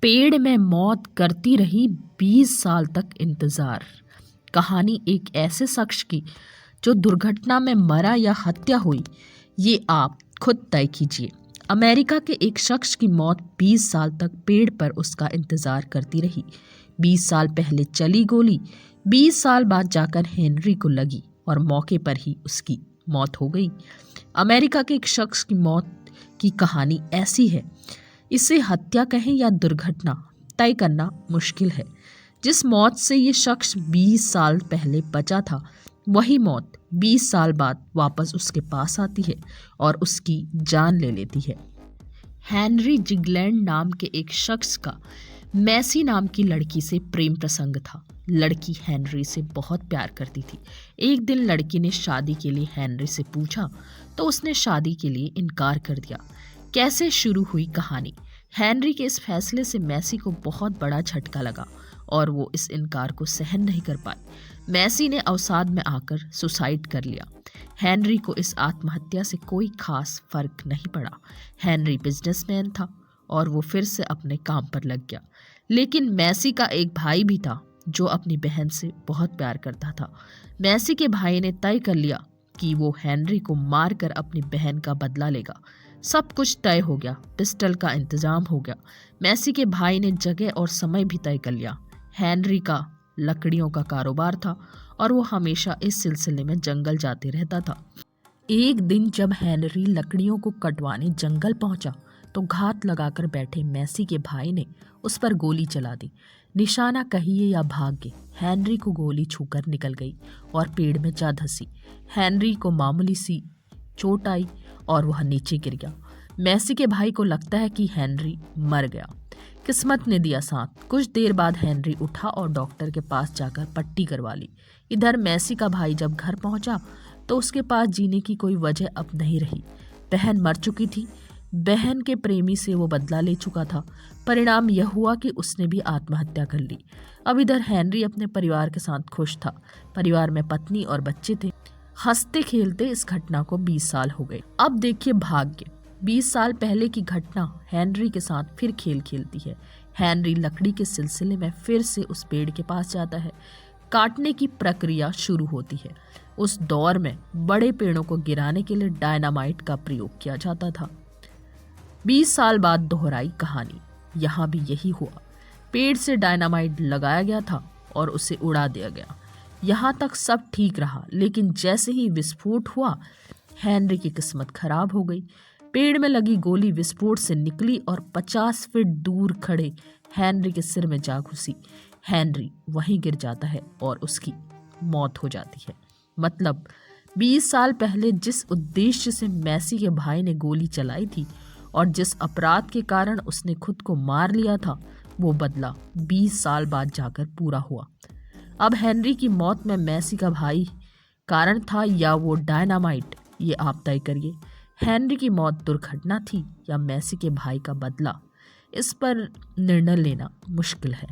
पेड़ में मौत करती रही 20 साल तक इंतजार। कहानी एक ऐसे शख्स की जो दुर्घटना में मरा या हत्या हुई, ये आप खुद तय कीजिए। अमेरिका के एक शख्स की मौत 20 साल तक पेड़ पर उसका इंतजार करती रही। 20 साल पहले चली गोली 20 साल बाद जाकर हेनरी को लगी और मौके पर ही उसकी मौत हो गई। अमेरिका के एक शख्स की मौत की कहानी ऐसी है, इसे हत्या कहें या दुर्घटना तय करना मुश्किल है। जिस मौत से ये शख्स 20 साल पहले बचा था, वही मौत 20 साल बाद वापस उसके पास आती है और उसकी जान ले लेती है। हेनरी जिगलैंड नाम के एक शख्स का मैसी नाम की लड़की से प्रेम प्रसंग था। लड़की हेनरी से बहुत प्यार करती थी। एक दिन लड़की ने शादी के लिए हेनरी से पूछा तो उसने शादी के लिए इनकार कर दिया। कैसे शुरू हुई कहानी। हेनरी के इस फैसले से मैसी को बहुत बड़ा झटका लगा और वो इस इनकार को सहन नहीं कर पाई। मैसी ने अवसाद में आकर सुसाइड कर लिया। हेनरी को इस आत्महत्या से कोई खास फर्क नहीं पड़ा। हेनरी बिजनेसमैन था और वो फिर से अपने काम पर लग गया। लेकिन मैसी का एक भाई भी था जो अपनी बहन से बहुत प्यार करता था। मैसी के भाई ने तय कर लिया कि वो हेनरी को मारकर अपनी बहन का बदला लेगा। सब कुछ तय हो गया, पिस्टल का इंतजाम हो गया। मैसी के भाई ने जगह और समय भी तय कर लिया। हेनरी का लकड़ियों का कारोबार था और वो हमेशा इस सिलसिले में जंगल जाते रहता था। एक दिन जब हेनरी लकड़ियों को कटवाने जंगल पहुंचा तो घात लगाकर बैठे मैसी के भाई ने उस पर गोली चला दी। निशाना कहिए या भाग्य, हेनरी को गोली छूकर निकल गई और पेड़ में जा धंसी। हेनरी को मामूली सी चोट आई और वह नीचे गिर गया। मैसी के भाई को लगता है कि हेनरी मर गया। किस्मत ने दिया साथ। कुछ देर बाद हेनरी उठा और डॉक्टर के पास जाकर पट्टी करवा ली। इधर मैसी का भाई जब घर पहुंचा तो उसके पास जीने की कोई वजह अब नहीं रही। बहन मर चुकी थी। बहन के प्रेमी से वो बदला ले चुका था। परिणाम यह हुआ कि उसने भी आत्महत्या कर ली। अब इधर हेनरी अपने परिवार के साथ खुश था। परिवार में पत्नी और बच्चे थे। हंसते खेलते इस घटना को 20 साल हो गए। अब देखिए भाग्य। 20 साल पहले की घटना हेनरी के साथ फिर खेल खेलती है। हेनरी लकड़ी के सिलसिले में फिर से उस पेड़ के पास जाता है। काटने की प्रक्रिया शुरू होती है। उस दौर में बड़े पेड़ों को गिराने के लिए डायनामाइट का प्रयोग किया जाता था। 20 साल बाद दोहराई कहानी। यहाँ भी यही हुआ। पेड़ से डायनामाइट लगाया गया था और उसे उड़ा दिया गया। यहाँ तक सब ठीक रहा, लेकिन जैसे ही विस्फोट हुआ, हेनरी की किस्मत खराब हो गई। पेड़ में लगी गोली विस्फोट से निकली और 50 फीट दूर खड़े हेनरी के सिर में जा घुसी। हेनरी वहीं गिर जाता है और उसकी मौत हो जाती है। मतलब 20 साल पहले जिस उद्देश्य से मैसी के भाई ने गोली चलाई थी और जिस अपराध के कारण उसने खुद को मार लिया था, वो बदला 20 साल बाद जाकर पूरा हुआ। अब हेनरी की मौत में मैसी का भाई कारण था या वो डायनामाइट, ये आप तय करिए। हेनरी की मौत दुर्घटना थी या मैसी के भाई का बदला, इस पर निर्णय लेना मुश्किल है।